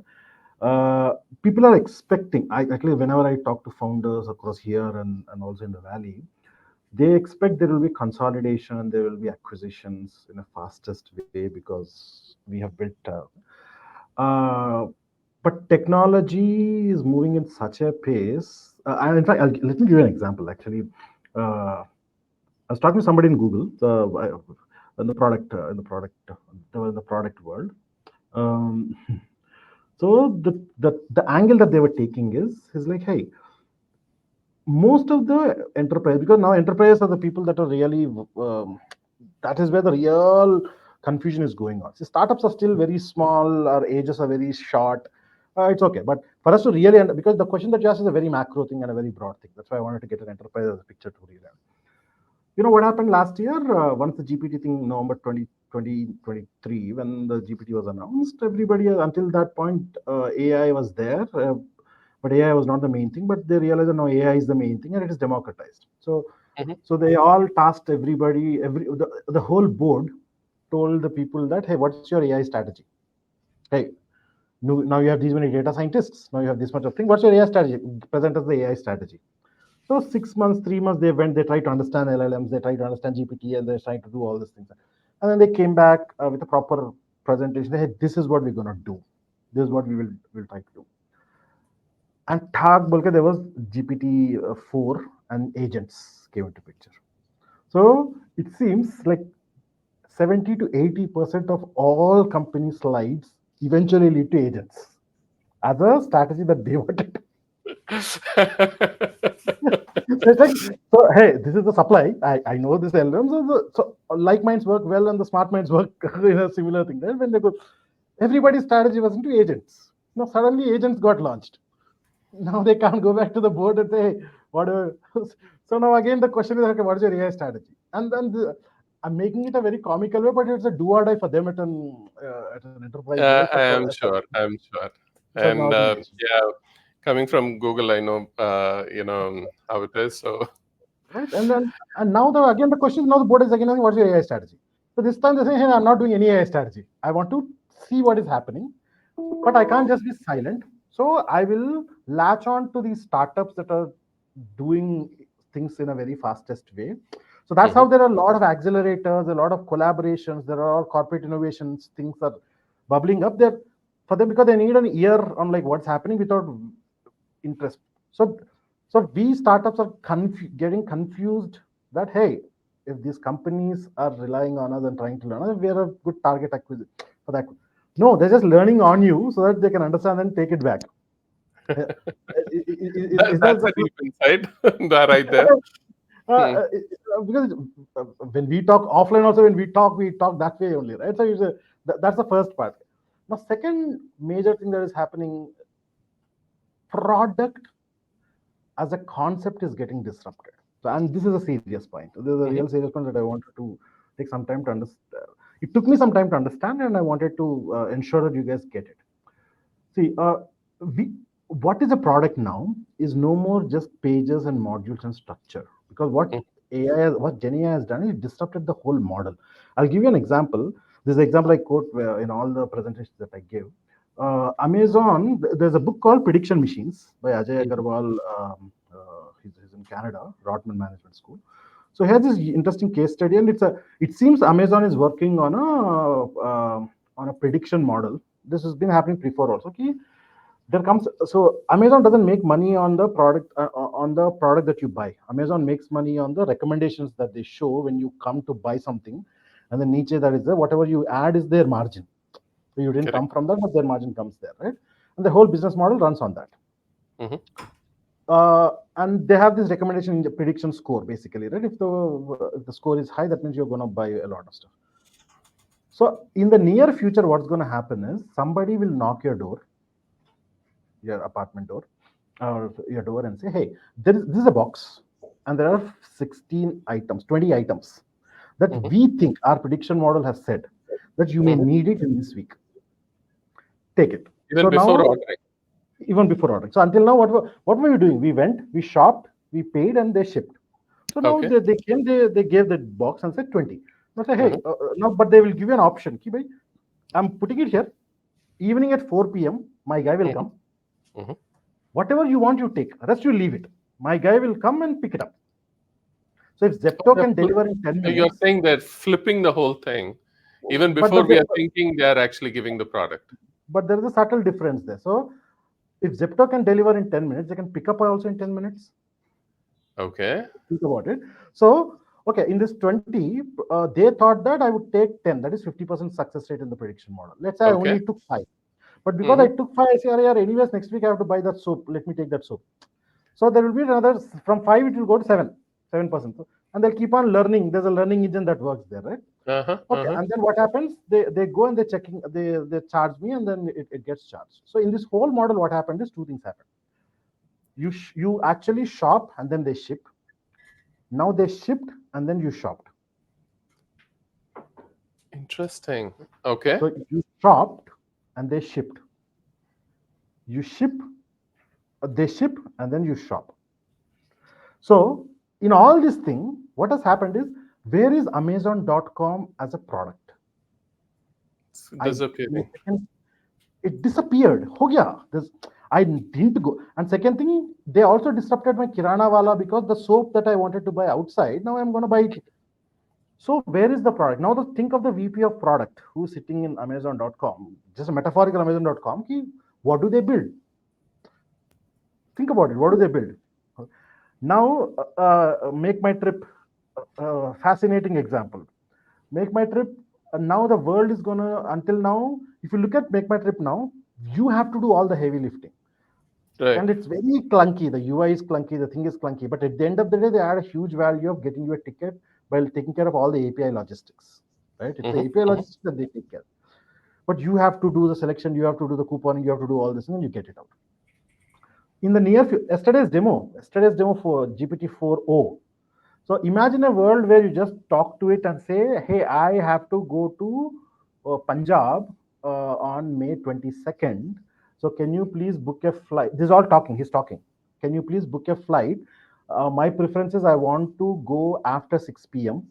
People are expecting. I actually, whenever I talk to founders across here and also in the valley, they expect there will be consolidation and there will be acquisitions in a fastest way because we have built. Uh, but technology is moving in such a pace. And in fact, let me give you an example. Actually, I was talking to somebody in Google, in the product world. Um, so the angle that they were taking is like, hey, most of the enterprise, because now enterprise are the people that are really that is where the real confusion is going on. See, startups are still very small, our ages are very short. It's okay, but for us to really because the question that you asked is a very macro thing and a very broad thing, that's why I wanted to get an enterprise as a picture to really. You know what happened last year? Once the GPT thing, November 2023, when the GPT was announced, everybody, until that point, AI was there, but AI was not the main thing. But they realized that now AI is the main thing and it is democratized. Mm-hmm. So they all tasked everybody, the whole board told the people that, hey, what's your AI strategy? Hey, now you have these many data scientists. Now you have this much of thing. What's your AI strategy? Present as the AI strategy. So 6 months, 3 months, they went, they tried to understand LLMs, they tried to understand GPT, and they're trying to do all these things. And then they came back with a proper presentation. They said, this is what we're going to do. This is what we will try to do. And Thak Bolke, there was GPT-4 and agents came into picture. So it seems like 70 to 80% of all company slides eventually lead to agents as a strategy that they wanted. So it's like, so hey, this is the supply. I know this LLM. So like minds work well and the smart minds work in a similar thing. Right? When they go, everybody's strategy was into agents. Now suddenly agents got launched. Now they can't go back to the board and say, hey, whatever. So now again the question is, okay, what is your AI strategy? And then I'm making it a very comical way, but it's a do or die for them at an enterprise level. I am sure. I'm sure. So now And the age. yeah, coming from Google, I know how it is. So right? And now again the question is, now the board is again asking, what's your AI strategy? So this time they say, hey, I'm not doing any AI strategy. I want to see what is happening, but I can't just be silent. So I will latch on to these startups that are doing things in a very fastest way. So that's how Mhm. there are a lot of accelerators, a lot of collaborations. There are all corporate innovations. Things are bubbling up there for them because they need an ear on like what's happening without interest. So, so we startups are getting confused that hey, if these companies are relying on us and trying to learn us, we are a good target acquisition for that. No, they're just learning on you so that they can understand and take it back. Uh, is that That's the a deep insight there, right there. uh, Hmm. uh, because when we talk offline, also when we talk that way only, right? So that's the first part. Now, second major thing that is happening, product as a concept is getting disrupted. So, and this is a serious point. This is a real Mhm. serious point that I wanted to take some time to understand. It took me some time to understand, and I wanted to ensure that you guys get it. See, we what is a product now is no more just pages and modules and structure. Because what Mhm. what Gen AI has done is disrupted the whole model. I'll give you an example. This is the example I quote in all the presentations that I give. Amazon, there's a book called Prediction Machines by Ajay Mhm. Agarwal. He's in Canada, Rotman Management School. So here's this interesting case study, and it seems Amazon is working on a prediction model. This has been happening before also. Okay, there comes, so Amazon doesn't make money on the product that you buy. Amazon makes money on the recommendations that they show when you come to buy something, and the niche that is there, whatever you add is their margin. So you didn't Correct. come from that, but their margin comes there, right? And the whole business model runs on that. Mhm. And they have this recommendation in the prediction score, basically, right? If the score is high, that means you're going to buy a lot of stuff. So in the near future, what's going to happen is somebody will knock your door, your apartment door, or your door, and say, "Hey, this is a box, and there are 16 items, 20 items that Mhm. we think our prediction model has said that you may Mhm. need it in this week. Take it." Even So before now, ordering. even before ordering. So until now, what were we doing? We went, we shopped, we paid, and they shipped. So now Okay. they came, they gave the box and said 20. Now say, Mhm. hey, now, but they will give you an option. Ki, bhai, I'm putting it here. Evening at 4 p.m., my guy will Mhm. come. Mhm. Whatever you want, you take. Rest, you leave it. My guy will come and pick it up. So if Zepto They're can fli- deliver in 10 You're minutes, saying they're flipping the whole thing. Even but before we are thinking, they are actually giving the product. there is a subtle difference there. So if Zepto can deliver in 10 minutes, they can pick up also in 10 minutes. Okay. Think about it. So, okay, in this 20, they thought that I would take 10. That is 50% success rate in the prediction model. Let's say I Okay. only took 5. But because I Mhm. took 5, I say, "Arey, anyways, next week I have to buy that soap. Let me take that soap." So there will be another, from 5, it will go to 7%. And they'll keep on learning. There's a learning engine that works there, right? Uh-huh. Okay, Uh-huh. and then what happens? They go and they charge me, and then it gets charged. So in this whole model, what happened is two things happen. You actually shop and then they ship. Now they shipped and then you shopped. Interesting. Okay. So you shopped and they shipped. You ship, they ship, and then you shop. So in all this thing, what has happened is, where is Amazon.com as a product? It's I in a disappearing. second, it disappeared. Ho gaya. I didn't go. And second thing, they also disrupted my Kirana wala because the soap that I wanted to buy outside, now I'm going to buy it. So where is the product? Now think of the VP of product who's sitting in Amazon.com, just a metaphorical Amazon.com. What do they build? Think about it. What do they build? Now, make my trip. Fascinating example. Make my trip. Now the world is gonna. Until now, if you look at make my trip now, you have to do all the heavy lifting, Right. and it's very clunky. The UI is clunky. The thing is clunky. But at the end of the day, they add a huge value of getting you a ticket while taking care of all the API logistics. Right? It's the Mhm. API Mhm. logistics that they take care. But you have to do the selection. You have to do the couponing. You have to do all this, and then you get it out. In the near future, yesterday's demo for GPT-4o. So imagine a world where you just talk to it and say, "Hey, I have to go to Punjab on May 22nd. So can you please book a flight?" This is all talking. He's talking. "Can you please book a flight? My preference is I want to go after 6 p.m.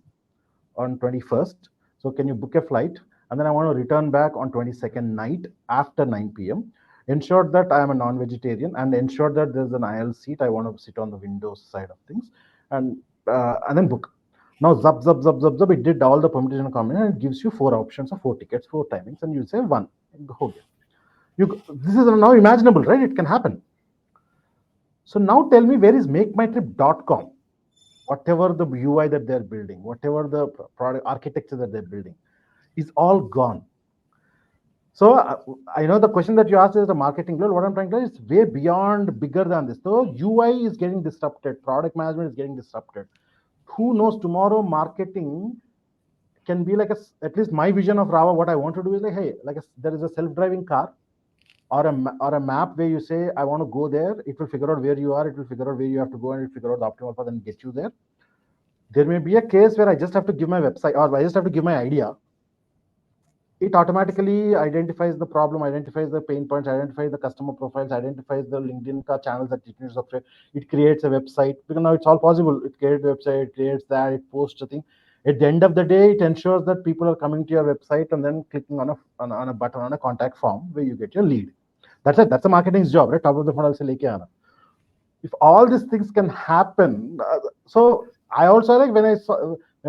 on 21st. So can you book a flight? And then I want to return back on 22nd night after 9 p.m. Ensure that I am a non-vegetarian and ensure that there's an aisle seat. I want to sit on the windows side of things, and then book. Now zap zap zap zap zap. It did all the permutation combination and it gives you four options of four tickets, four timings, and you say one. Ho gaya. This is now imaginable, right? It can happen. So now tell me, where is MakeMyTrip.com? Whatever the UI that they're building, whatever the product architecture that they're building, is all gone. So I know the question that you asked is the marketing level. What I'm trying to tell is way beyond, bigger than this. So UI is getting disrupted, product management is getting disrupted. Who knows, tomorrow marketing can be like at least my vision of Rava. What I want to do is like, hey, there is a self-driving car or a map where you say I want to go there. It will figure out where you are. It will figure out where you have to go, and it will figure out the optimal path and get you there. There may be a case where I just have to give my website, or I just have to give my idea. It automatically identifies the problem, identifies the pain points, identifies the customer profiles, identifies the LinkedIn channels that it needs to create. It creates a website, because now it's all possible. It creates a website, it creates that, it posts a thing. At the end of the day, it ensures that people are coming to your website and then clicking on a button on a contact form where you get your lead. That's it. That's a marketing's job, right? Top of the funnel se leke aana. If all these things can happen, so I also like when I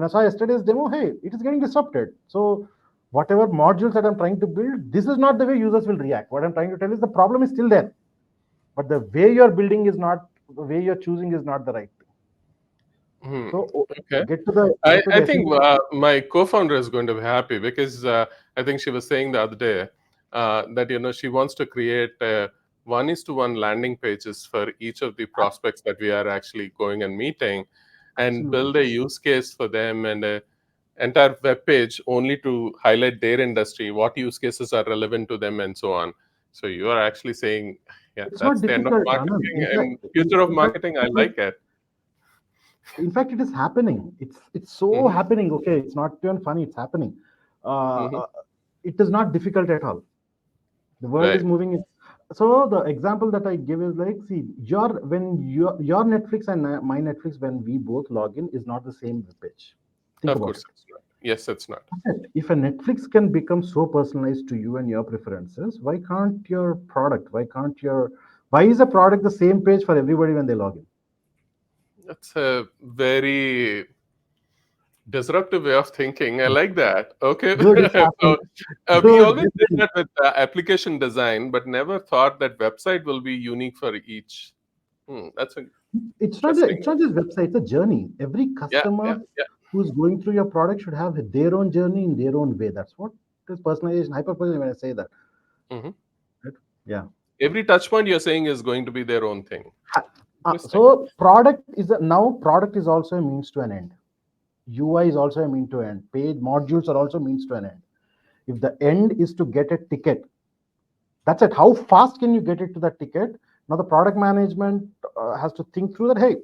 saw yesterday's demo, hey, it is getting disrupted. So whatever modules that I'm trying to build, this is not the way users will react. What I'm trying to tell is the problem is still there, but the way you're building is not, the way you're choosing is not the right thing. So Okay. get to the I think essential. my co-founder is going to be happy because I think she was saying the other day that she wants to create one-is-to-one landing pages for each of the prospects that we are actually going and meeting, and Absolutely. build a use case for them and a entire web page only to highlight their industry, what use cases are relevant to them, and so on. So you are actually saying, yeah, It's not that's the end of difficult, Anand. marketing and future of marketing. I like it. In fact, it is happening. It's so Hmm. happening. Okay, it's not even funny. It's happening. Uh, Hmm. uh, it is not difficult at all. The world is Right. moving. So the example that I give is like, see, your Netflix and my Netflix, when we both log in, is not the same web page. Think Of about course it. it's not. Yes, it's not. If a Netflix can become so personalized to you and your preferences, why can't your product? Why is a product the same page for everybody when they log in? That's a very disruptive way of thinking. I like that. Okay. Dude, it's happening. So we Dude, always this did thing. that with application design, but never thought that website will be unique for each. That's an interesting It's one. not just website, it's a journey. Every Yeah, yeah, customer yeah. who's going through your product should have their own journey in their own way. That's what is personalization, hyper personalization when I say that. Hmm. Right? Yeah. Every touch point you're saying is going to be their own thing. Interesting. So product is also a means to an end. UI is also a mean to end. Page modules are also means to an end. If the end is to get a ticket, that's it. How fast can you get it to that ticket? Now the product management has to think through that. Hey,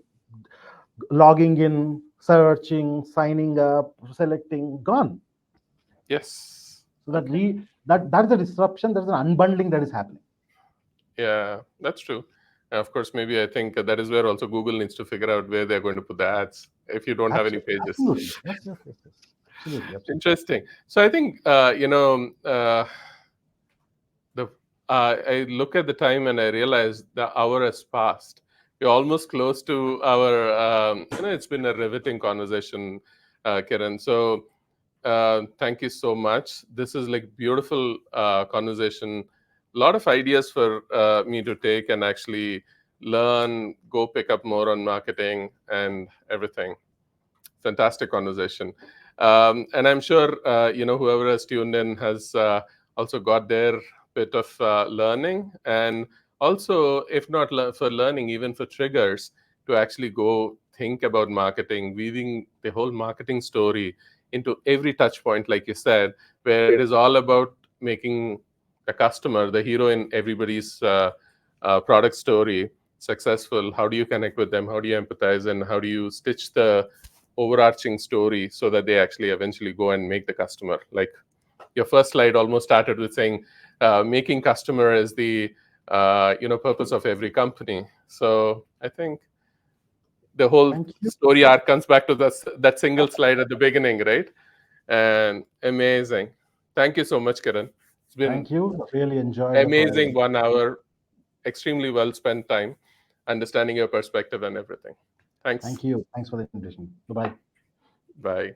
logging in, searching, signing up, selecting, gone. Yes. So Okay. that's a disruption. There's an unbundling that is happening. Yeah, that's true. And of course, maybe I think that is where also Google needs to figure out where they're going to put the ads if you don't have any pages. Absolutely. Yes. Absolutely. Absolutely. Interesting. So I think the I look at the time and I realize the hour has passed. We're almost close to our. It's been a riveting conversation, Kiran. So thank you so much. This is like beautiful conversation. A lot of ideas for me to take and actually learn, go pick up more on marketing and everything. Fantastic conversation. And I'm sure whoever has tuned in has also got their bit of learning, and also, if not for learning, even for triggers to actually go think about marketing, weaving the whole marketing story into every touch point, like you said, where it is all about making the customer the hero in everybody's product story successful. How do you connect with them? How do you empathize? And how do you stitch the overarching story so that they actually eventually go and make the customer? Like your first slide almost started with saying making customer is the purpose of every company. So I think the whole Thank you. story arc comes back to that single slide at the beginning, right? And amazing. Thank you so much, Kiran. It's been Thank you. Really enjoyed the amazing conversation. 1 hour, extremely well spent time, understanding your perspective and everything. Thanks. Thank you. Thanks for the invitation. Bye bye. Bye.